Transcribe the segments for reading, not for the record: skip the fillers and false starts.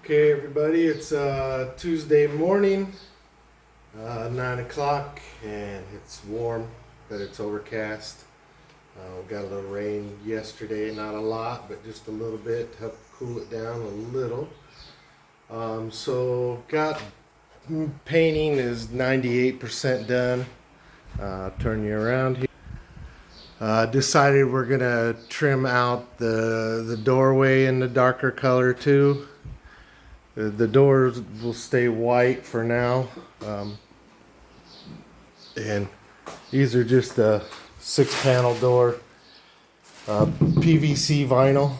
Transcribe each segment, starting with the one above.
Okay, everybody, it's Tuesday morning, 9 o'clock, and it's warm, but it's overcast. We got a little rain yesterday, not a lot, but just a little bit to help cool it down a little. So, got painting is 98% done. Turn you around here. Decided we're gonna trim out the doorway in the darker color too. The doors will stay white for now. And these are just a 6-panel door, PVC vinyl.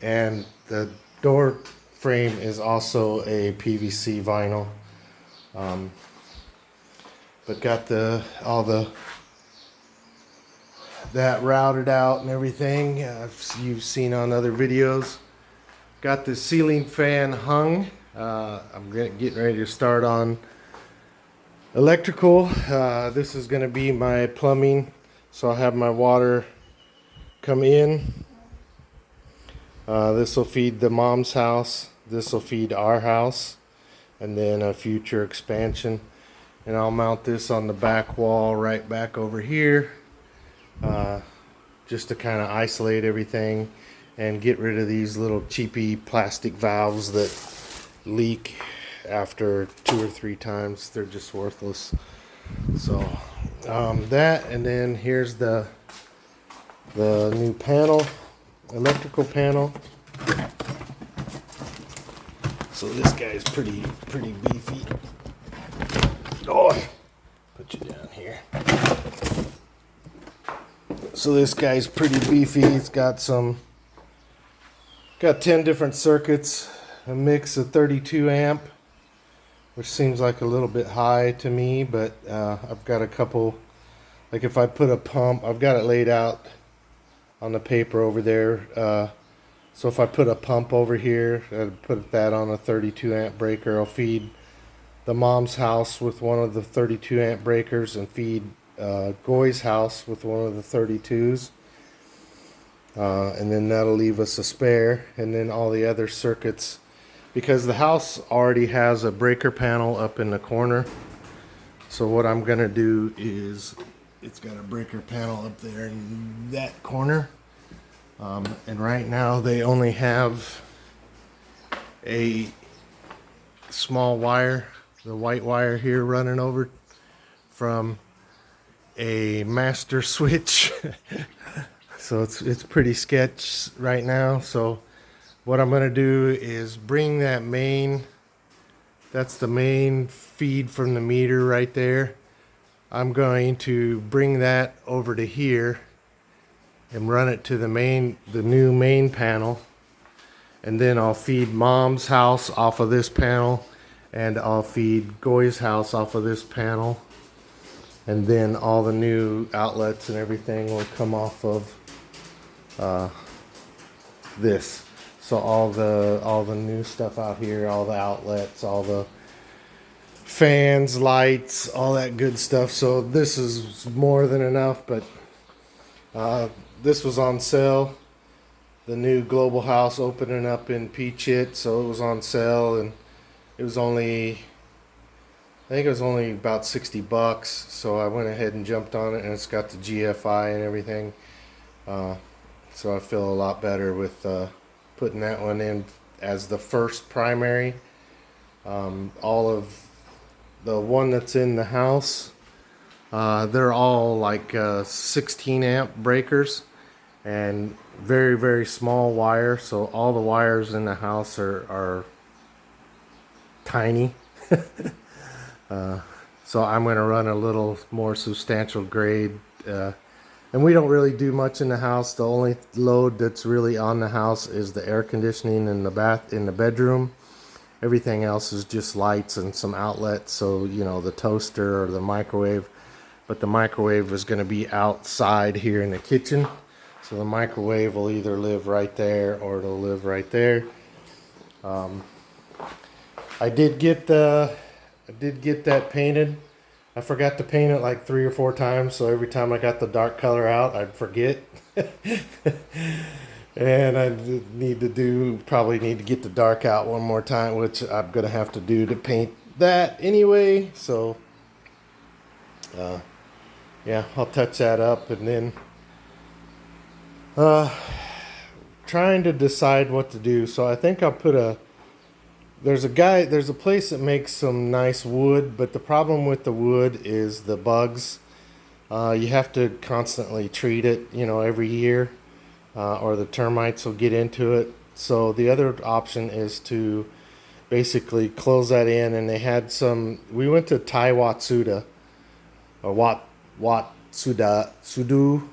And the door frame is also a PVC vinyl. But got that routed out and everything. You've seen on other videos. Got the ceiling fan hung. I'm getting ready to start on electrical. This is going to be my plumbing, so I'll have my water come in. This will feed the mom's house. This will feed our house, and then a future expansion. And I'll mount this on the back wall right back over here, just to kind of isolate everything and get rid of these little cheapy plastic valves that leak after 2 or 3 times. They're just worthless. So that, and then here's the new panel, electrical panel. So this guy's pretty beefy. Oh, put you down here. So this guy's pretty beefy. He's got 10 different circuits, a mix of 32 amp, which seems like a little bit high to me, but I've got a couple, like if I put a pump, I've got it laid out on the paper over there. So if I put a pump over here, I'd put that on a 32 amp breaker. I'll feed the mom's house with one of the 32 amp breakers and feed Goy's house with one of the 32s. And then that'll leave us a spare, and then all the other circuits, because the house already has a breaker panel up in the corner. So what I'm gonna do is, it's got a breaker panel up there in that corner, and right now they only have a small wire, the white wire here, running over from a master switch. So it's pretty sketch right now. So what I'm going to do is bring that main, that's the main feed from the meter right there. I'm going to bring that over to here and run it to the new main panel. And then I'll feed mom's house off of this panel, and I'll feed Goy's house off of this panel. And then all the new outlets and everything will come off of this. So all the new stuff out here, all the outlets, all the fans, lights, all that good stuff. So this is more than enough, but this was on sale. The new Global House opening up in Peachit, so it was on sale, and it was only, I think it was only about 60 bucks. So I went ahead and jumped on it, and it's got the GFI and everything. So I feel a lot better with putting that one in as the first primary. All of the one that's in the house, they're all like 16 amp breakers and very, very small wire. So all the wires in the house are tiny. So I'm going to run a little more substantial grade. And we don't really do much in the house. The only load that's really on the house is the air conditioning in the bedroom. Everything else is just lights and some outlets. So, you know, the toaster or the microwave. But the microwave is going to be outside here in the kitchen. So the microwave will either live right there or it'll live right there. I did get that painted. I forgot to paint it like 3 or 4 times, so every time I got the dark color out, I'd forget. And I probably need to get the dark out one more time, which I'm going to have to do to paint that anyway. So, yeah, I'll touch that up and then trying to decide what to do. So I think I'll put there's a place that makes some nice wood, but the problem with the wood is the bugs. You have to constantly treat it, every year, or the termites will get into it. So the other option is to basically close that in, and we went to Tai Watsuda, or Sudu,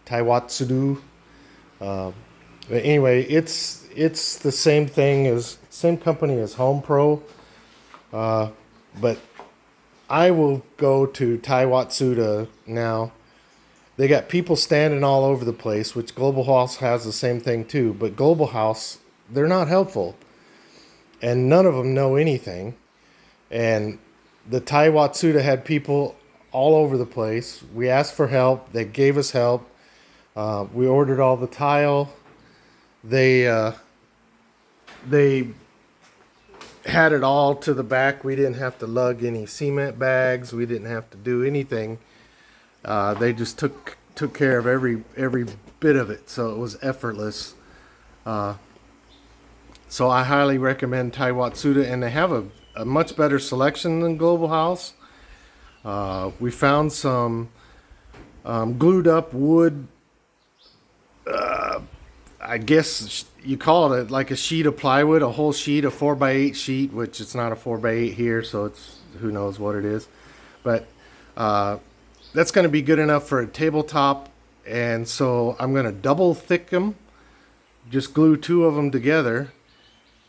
Tai Watsudu. But anyway, it's the same company as Home Pro, but I will go to Tai Watsuda now. They got people standing all over the place, which Global House has the same thing too. But Global House, they're not helpful, and none of them know anything. And the Tai Watsuda had people all over the place. We asked for help. They gave us help. We ordered all the tile. They had it all to the back. We didn't have to lug any cement bags. We didn't have to do anything. They just took care of every bit of it, so it was effortless. So I highly recommend Tai Watsuda, and they have a much better selection than Global House. We found some glued up wood. I guess you call it like a sheet of plywood, a whole sheet, a 4x8 sheet, which it's not a 4x8 here, so it's who knows what it is. But that's going to be good enough for a tabletop, and so I'm going to double thick them, just glue two of them together,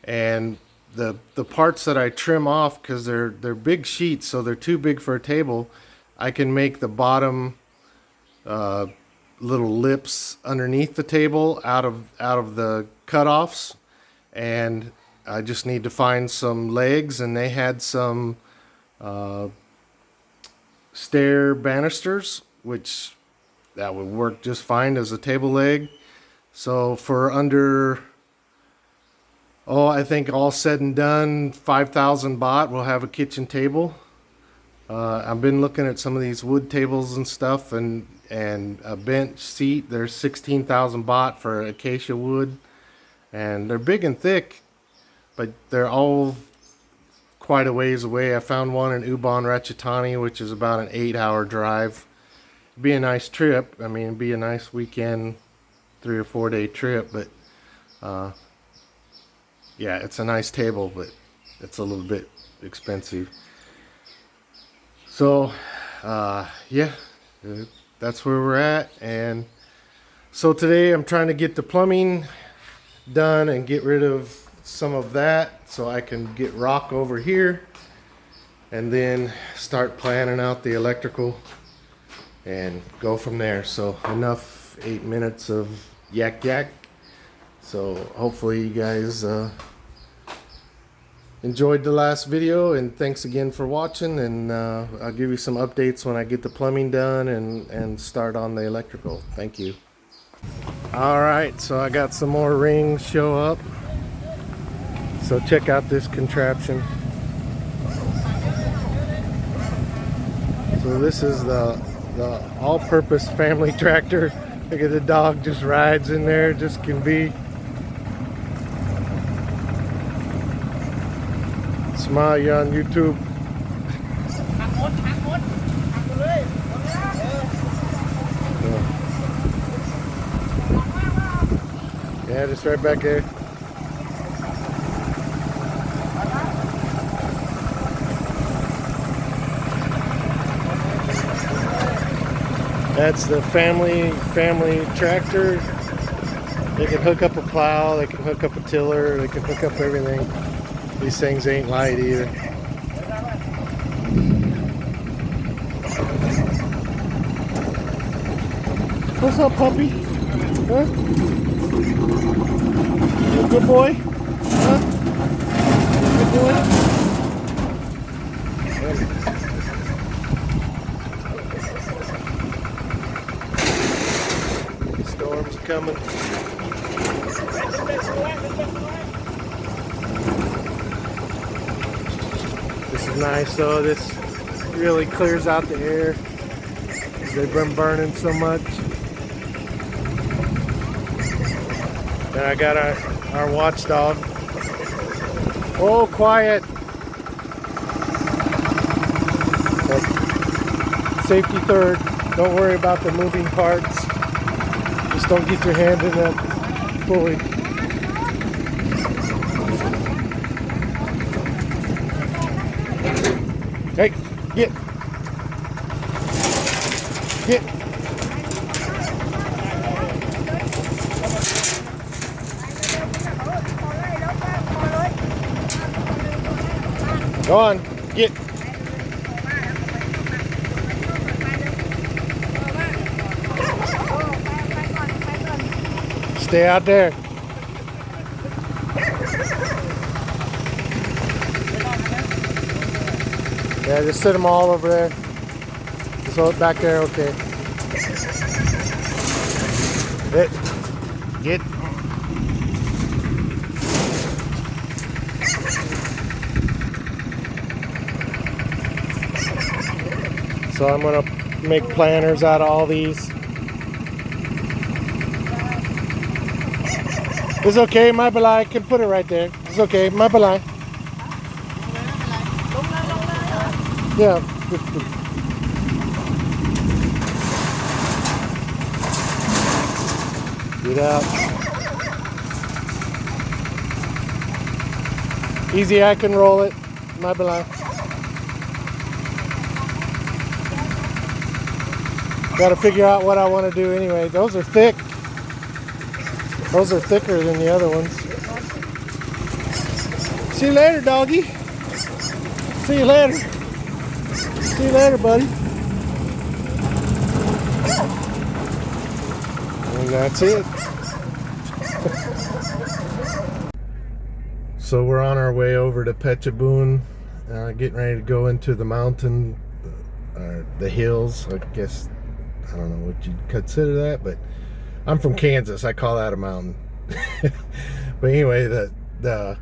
and the parts that I trim off, because they're big sheets, so they're too big for a table, I can make the bottom little lips underneath the table out of the cutoffs, and I just need to find some legs, and they had some stair banisters, which that would work just fine as a table leg. So for under, I think all said and done, 5,000 baht, we'll have a kitchen table. I've been looking at some of these wood tables and stuff, and a bench seat. There's 16,000 baht for acacia wood, and they're big and thick, but they're all quite a ways away. I found one in Ubon Ratchathani, which is about an 8-hour drive. It'd be a nice trip. I mean, it'd be a nice weekend, 3 or 4 day trip, but yeah, it's a nice table, but it's a little bit expensive. So yeah, that's where we're at. And so today I'm trying to get the plumbing done and get rid of some of that so I can get rock over here, and then start planning out the electrical and go from there. So enough 8 minutes of yak. So hopefully you guys enjoyed the last video, and thanks again for watching, and I'll give you some updates when I get the plumbing done and start on the electrical. Thank you. Alright, so I got some more rings show up, so check out this contraption. So this is the all-purpose family tractor. Look at the dog just rides in there, just can be. Smile, you're on YouTube. Yeah, just right back there. That's the family tractor. They can hook up a plow, they can hook up a tiller, they can hook up everything. These things ain't light either. What's up, puppy? Huh? You a good boy? Huh? Good boy? Storm's coming. is nice though. This really clears out the air. They've been burning so much. And I got our watchdog. Oh, quiet. Safety third. Don't worry about the moving parts. Just don't get your hand in that pulley. Hey, get. Go on, get. Stay out there. Yeah, just sit them all over there. Just hold it back there, okay. Get. So I'm gonna make planters out of all these. It's okay, my balai. I can put it right there. It's okay, my balai. Yeah. Get out. Easy, I can roll it. My balai. Got to figure out what I want to do anyway. Those are thick. Those are thicker than the other ones. See you later, doggy. See you later. See you later, buddy. And that's it. So we're on our way over to Phetchabun, getting ready to go into the mountain, the hills, I guess. I don't know what you'd consider that, but I'm from Kansas. I call that a mountain. But anyway, the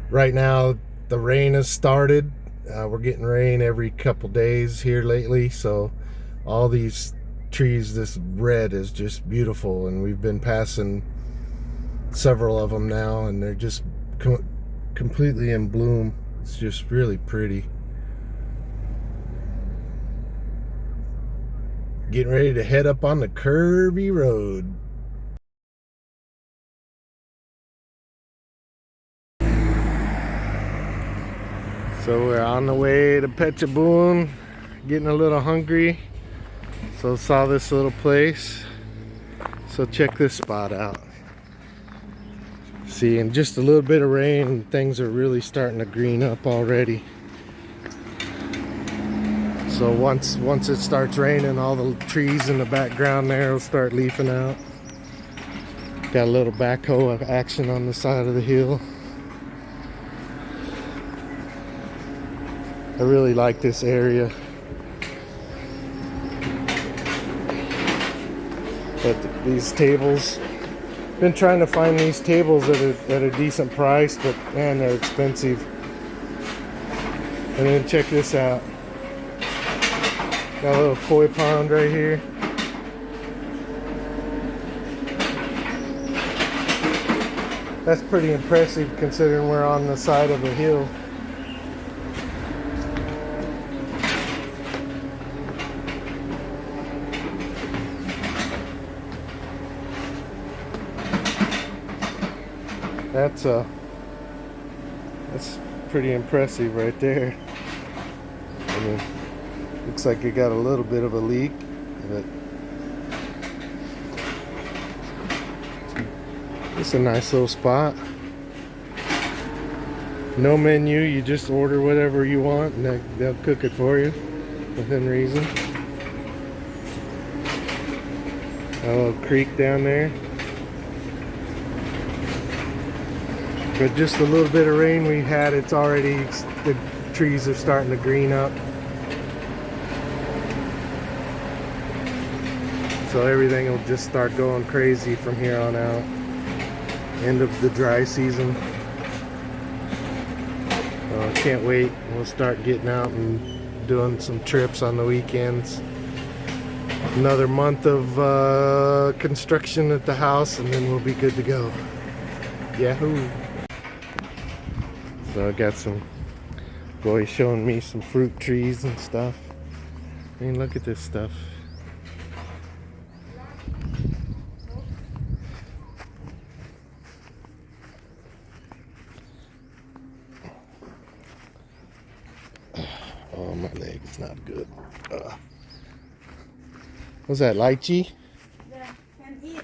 right now the rain has started. We're getting rain every couple days here lately, so all these trees, this red is just beautiful, and we've been passing several of them now, and they're just completely in bloom. It's just really pretty. Getting ready to head up on the curvy road. So we're on the way to Phetchabun, getting a little hungry. So saw this little place. So check this spot out. See, in just a little bit of rain, things are really starting to green up already. So once it starts raining, all the trees in the background there will start leafing out. Got a little backhoe action on the side of the hill. I really like this area. But these tables, been trying to find these tables at a decent price, but man, they're expensive. And then check this out. Got a little koi pond right here. That's pretty impressive considering we're on the side of a hill. That's pretty impressive right there. I mean, looks like it got a little bit of a leak, but it's a nice little spot. No menu, you just order whatever you want and they'll cook it for you within reason. A little creek down there. But just a little bit of rain we had, it's already, the trees are starting to green up. So everything will just start going crazy from here on out. End of the dry season. So I can't wait. We'll start getting out and doing some trips on the weekends. Another month of construction at the house, and then we'll be good to go. Yahoo! So I got some boys showing me some fruit trees and stuff. I mean, look at this stuff. Oh, my leg's not good. What's that, lychee? Yeah, can eat.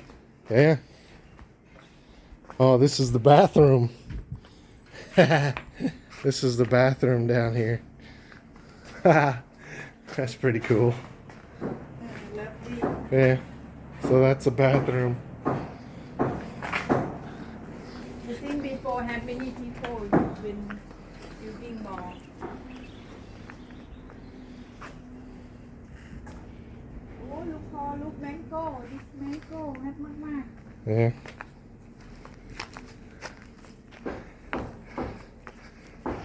Yeah. Oh, this is the bathroom. This is the bathroom down here. That's pretty cool. Lovely. Yeah. So that's the bathroom. You think before how many people been building more? Oh, look how look mango. This mango แฮปมาก Yeah.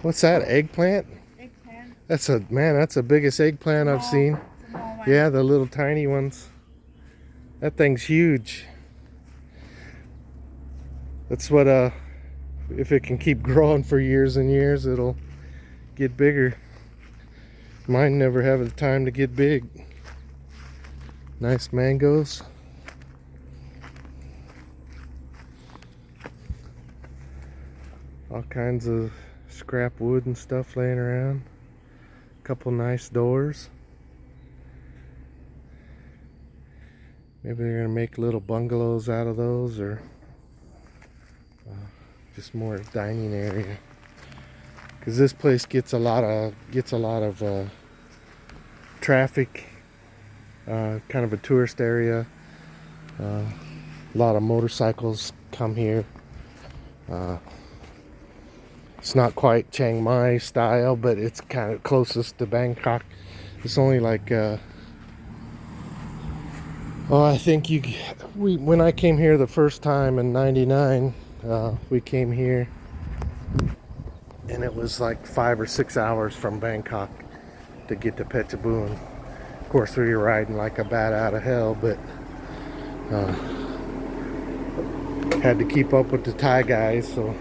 What's that, eggplant? ๆ eggplant That's the biggest eggplant I've seen. small one. Yeah, the little tiny ones. That thing's huge. That's what if it can keep growing for years and years, it'll get bigger. Mine never have the time to get big. Nice mangoes. All kinds of scrap wood and stuff laying around. Couple nice doors. Maybe they're gonna make little bungalows out of those, or just more dining area. Because this place gets a lot of traffic. Kind of a tourist area. A lot of motorcycles come here. It's not quite Chiang Mai style, but it's kind of closest to Bangkok. It's only like I think when I came here the first time in '99, we came here, and it was like 5 or 6 hours from Bangkok to get to Phetchabun. Of course, we were riding like a bat out of hell, but had to keep up with the Thai guys. So,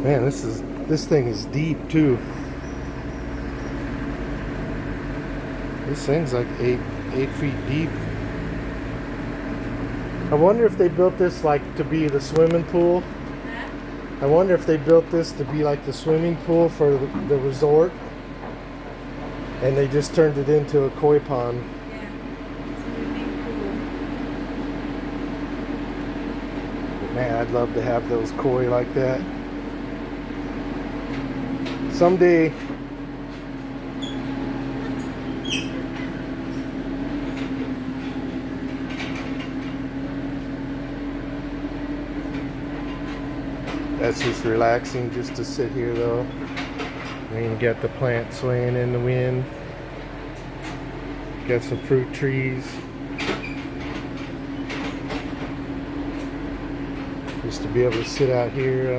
man, this thing is deep too. This thing's like 8 feet deep. I wonder if they built this like to be the swimming pool. I wonder if they built this to be like the swimming pool for the resort, and they just turned it into a koi pond. Yeah. Swimming pool. Man, I'd love to have those koi like that. Someday. That's just relaxing just to sit here though. I mean, you got the plant swaying in the wind. Got some fruit trees. Just to be able to sit out here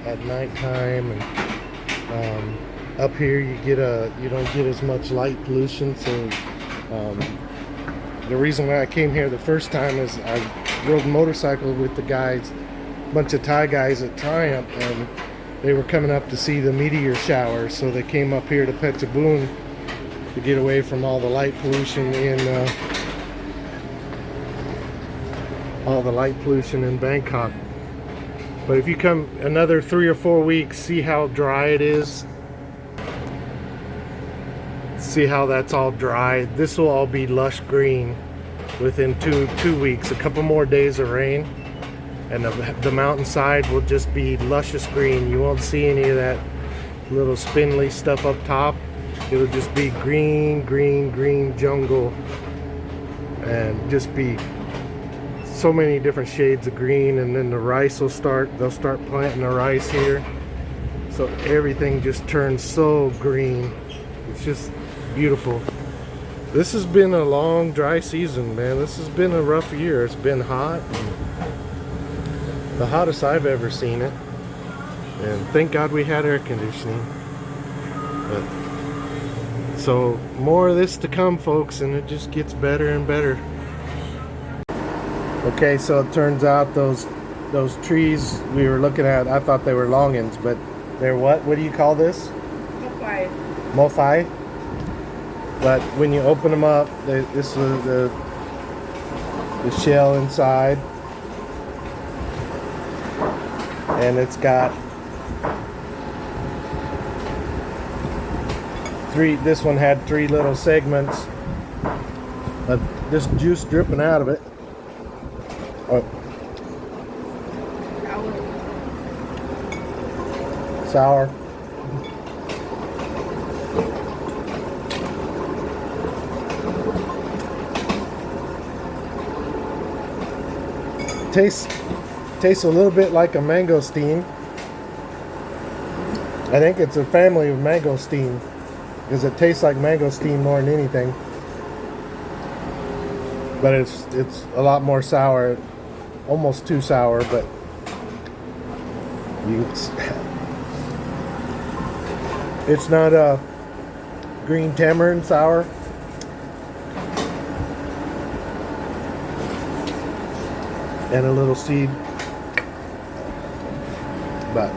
at nighttime, and up here you don't get as much light pollution. So the reason why I came here the first time is I rode a motorcycle with the guys, bunch of Thai guys at Triumph, and they were coming up to see the meteor shower, so they came up here to Phetchabun to get away from all the light pollution in Bangkok. But if you come another 3 or 4 weeks, see how dry it is. See how that's all dry. This will all be lush green within two weeks. A couple more days of rain, and the mountainside will just be luscious green. You won't see any of that little spindly stuff up top. It'll just be green jungle, and just be so many different shades of green. And then the rice they'll start planting the rice here, so everything just turns so green. It's just beautiful. This has been a long dry season, man. This has been a rough year. It's been hot, the hottest I've ever seen it. And thank God we had air conditioning. But so more of this to come, folks, and it just gets better and better. Okay, so it turns out those trees we were looking at, I thought they were longans, but they're what? What do you call this? Okay. Mothai. But when you open them up, this is the shell inside, and it's got three. This one had 3 little segments, but this juice dripping out of it. Oh, sour. Tastes a little bit like a mangosteen. I think it's a family of mangosteen because it tastes like mangosteen more than anything. But it's a lot more sour, almost too sour. But it's not a green tamarind sour. And a little seed, but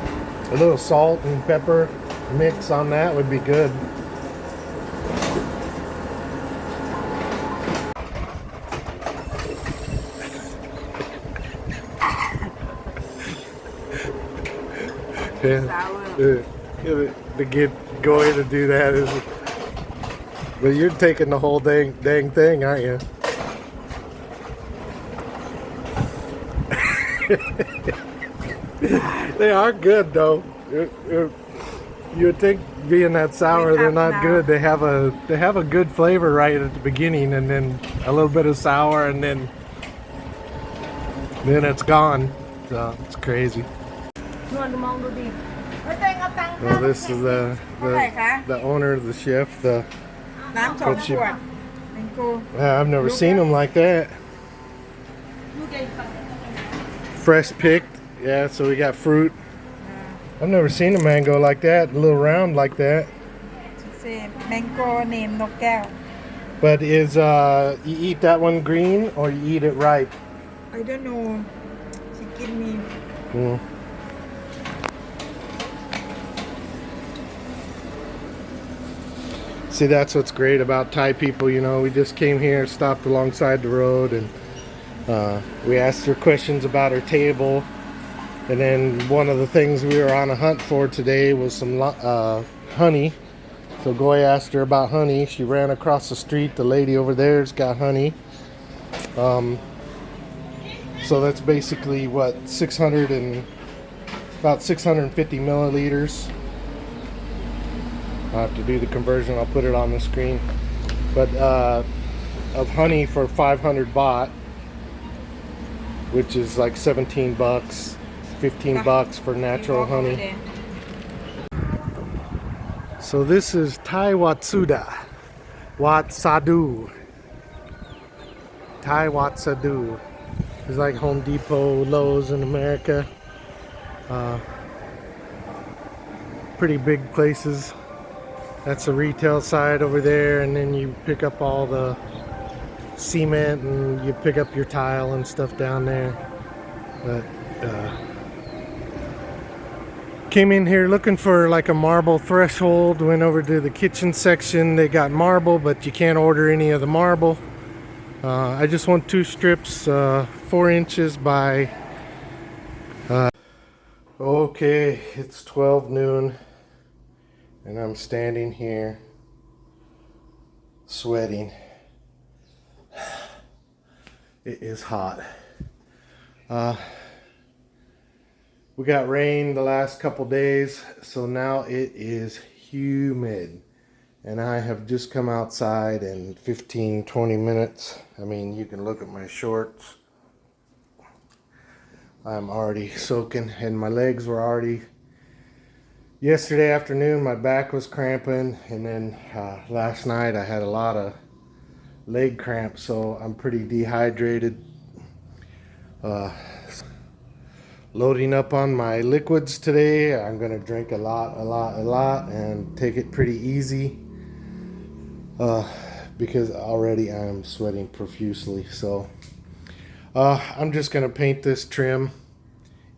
a little salt and pepper mix on that would be good. To get going to do that is, but you're taking the whole dang thing, aren't you? They are good though. You would think being that sour they're not good. They have a good flavor right at the beginning, and then a little bit of sour, and then it's gone. So it's crazy. Well, this is the owner, the chef. I've never seen them like that. Fresh picked, yeah. So we got fruit. I've never seen a mango like that, a little round like that. Mango named Nok Keo. But is you eat that one green or you eat it ripe? I don't know. She give me. See, that's what's great about Thai people. You know, we just came here, stopped alongside the road, and we asked her questions about her table. And then one of the things we were on a hunt for today was some honey. So Goy asked her about honey. She ran across the street. The lady over there's got honey. So that's basically what, about 650 milliliters. I'll have to do the conversion. I'll put it on the screen. But of honey for 500 baht, which is like 17 bucks, 15 bucks for natural honey. So this is Thai Watsada. Watsadu. Thai Watsadu. It's like Home Depot, Lowe's in America. Pretty big places. That's the retail side over there, and then you pick up all the cement and you pick up your tile and stuff down there. But came in here looking for like a marble threshold. Went over to the kitchen section. They got marble, but you can't order any of the marble. I just want 2 strips, 4 inches by okay, it's 12 noon and I'm standing here sweating. It is hot. We got rain the last couple days, so now it is humid. And I have just come outside in 15-20 minutes. I mean, you can look at my shorts. I'm already soaking, and my legs were already... Yesterday afternoon, my back was cramping, and then last night I had a lot of leg cramps, so I'm pretty dehydrated. A loading up on my liquids today. I'm gonna drink a lot, and take it pretty easy. Because already I'm sweating profusely. So I'm just gonna paint this trim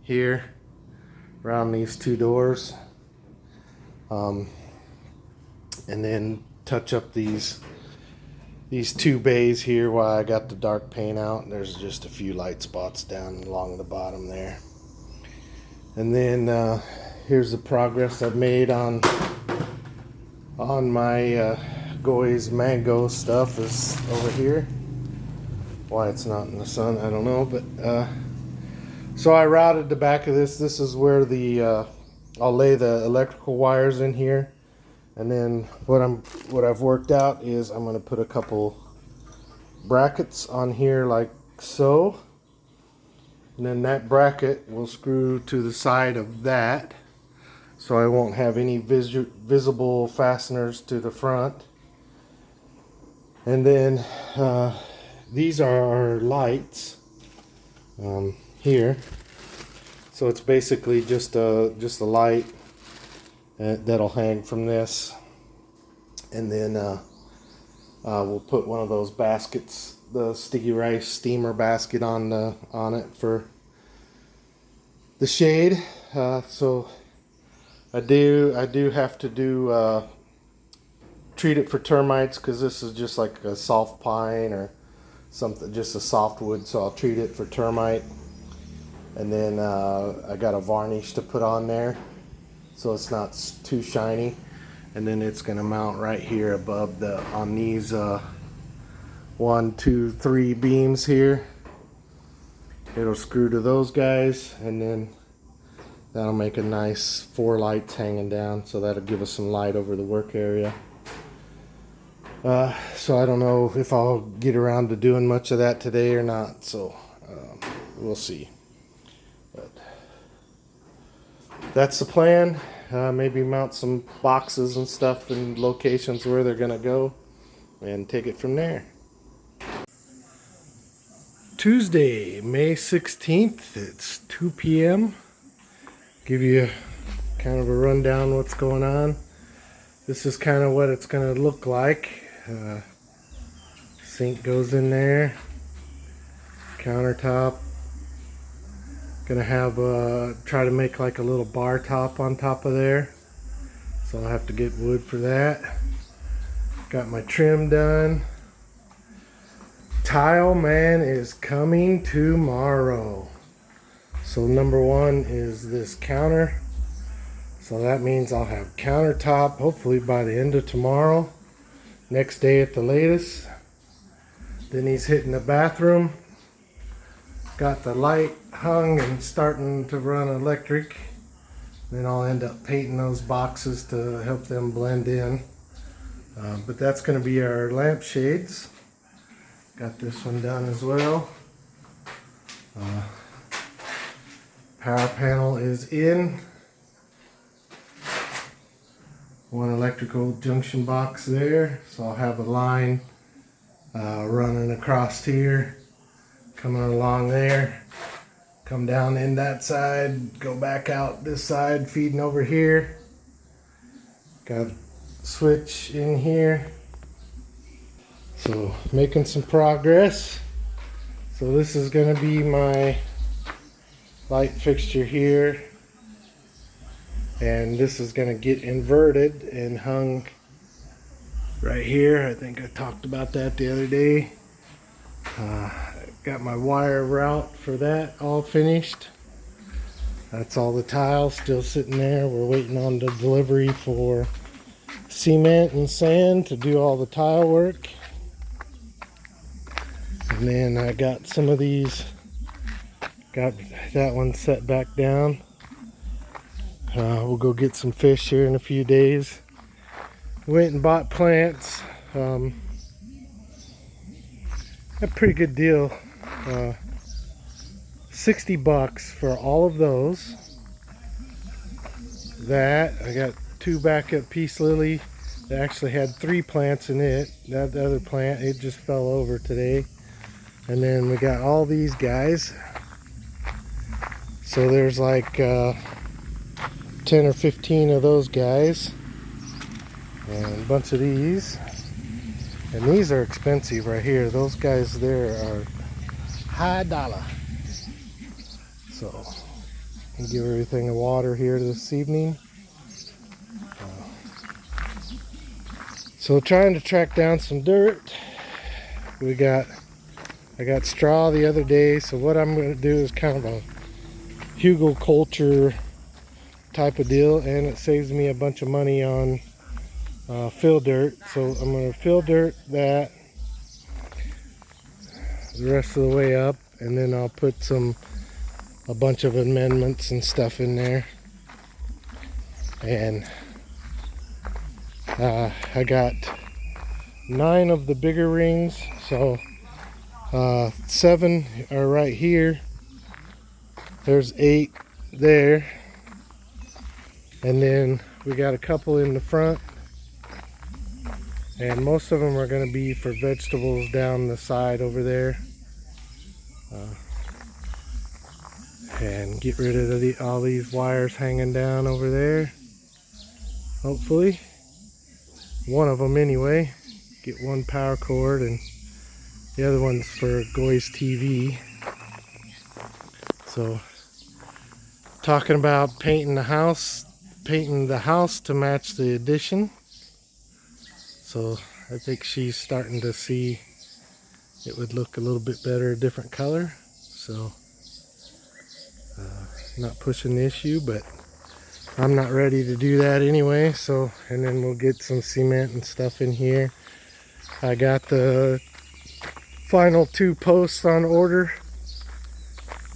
here around these two doors, and then touch up these two bays here while I got the dark paint out. There's just a few light spots down along the bottom there. And then here's the progress I've made on my Goy's mango stuff is over here. Why it's not in the sun, I don't know. But so I routed the back of this. This is where the I'll lay the electrical wires in here. And then what I've worked out is I'm going to put a couple brackets on here like so. And then that bracket will screw to the side of that. So I won't have any visible fasteners to the front. And then these are our lights here. So it's basically just a light that'll hang from this, and then we'll put one of those baskets, the sticky rice steamer basket, on it for the shade. So I do have to do treat it for termites, because this is just like a soft pine or something, just a softwood. So I'll treat it for termite, and then I got a varnish to put on there, so it's not too shiny. And then it's going to mount right here above on these 1, 2, 3 beams here. It'll screw to those guys, and then that'll make a nice 4 lights hanging down, so that'll give us some light over the work area. So I don't know if I'll get around to doing much of that today or not, so we'll see. But that's the plan. Maybe mount some boxes and stuff in locations where they're gonna go, and take it from there. Tuesday, May 16th, it's 2 p.m. Give you kind of a rundown what's going on. This is kind of what it's gonna look like. Sink goes in there, countertop. Gonna have try to make like a little bar top on top of there, so I'll have to get wood for that. Got my trim done. Tile man is coming tomorrow. So number 1 is this counter, so that means I'll have countertop hopefully by the end of tomorrow, next day at the latest. Then he's hitting the bathroom. Got the light hung and starting to run electric. Then I'll end up painting those boxes to help them blend in. But that's going to be our lampshades. Got this one done as well. Power panel is in. One electrical junction box there. So I'll have a line running across here, coming along there, come down in that side, go back out this side, feeding over here. Got a switch in here. So making some progress. So this is going to be my light fixture here, and this is going to get inverted and hung right here. I think I talked about that the other day. Got my wire route for that all finished. That's all the tiles still sitting there. We're waiting on the delivery for cement and sand to do all the tile work. And then I got some of these, got that one set back down. We'll go get some fish here in a few days. Went and bought plants. A pretty good deal. $60 for all of those. That I got 2 backup peace lily. They actually had 3 plants in it. That other plant, it just fell over today. And then we got all these guys. So there's like 10 or 15 of those guys and a bunch of these. And these are expensive right here. Those guys there are high dollar. So we give everything a water here this evening. So trying to track down some dirt. I got straw the other day, so what I'm going to do is kind of a hugelkultur type of deal, and it saves me a bunch of money on fill dirt. So I'm going to fill dirt that the rest of the way up, and then I'll put a bunch of amendments and stuff in there. And I got 9 of the bigger rings, so 7 are right here. There's 8 there, and then we got a couple in the front, and most of them are going to be for vegetables down the side over there. And get rid of all these wires hanging down over there. Hopefully, one of them anyway. Get one power cord, and the other one's for Goy's TV. So, talking about painting the house to match the addition. So I think she's starting to see it would look a little bit better, a different color. So not pushing the issue, but I'm not ready to do that anyway. So, and then we'll get some cement and stuff in here. I got the final 2 posts on order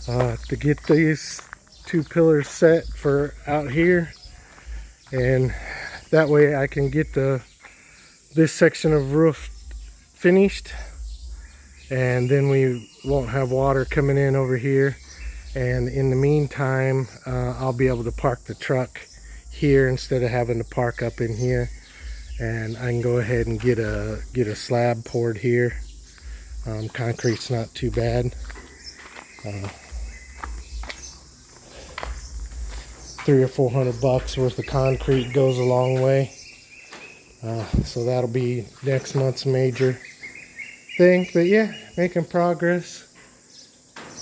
to get these 2 pillars set for out here, and that way I can get this section of roof finished, and then we won't have water coming in over here. And in the meantime, I'll be able to park the truck here instead of having to park up in here, and I can go ahead and get a slab poured here. Concrete's not too bad. 300 or 400 bucks worth of concrete goes a long way. So that'll be next month's major thing. But yeah, making progress.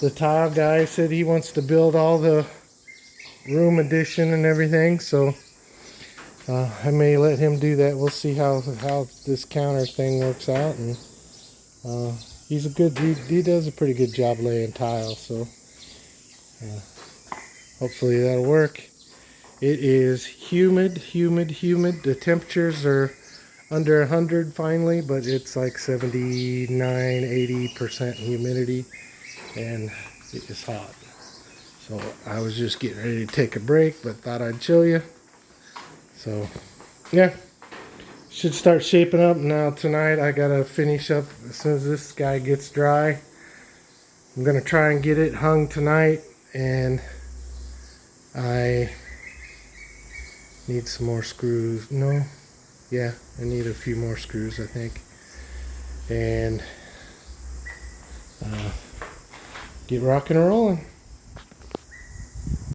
The tile guy said he wants to build all the room addition and everything, so I may let him do that. We'll see how this counter thing works out. And he's he does a pretty good job laying tile, so hopefully that'll work. It is humid. The temperatures are under 100 finally, but it's like 79-80% humidity, and it is hot. So I was just getting ready to take a break, but thought I'd show you. So yeah, should start shaping up now. Tonight I gotta finish up as soon as this guy gets dry. I'm gonna try and get it hung tonight, and I need some more screws. I need a few more screws, I think, and get rocking and rolling.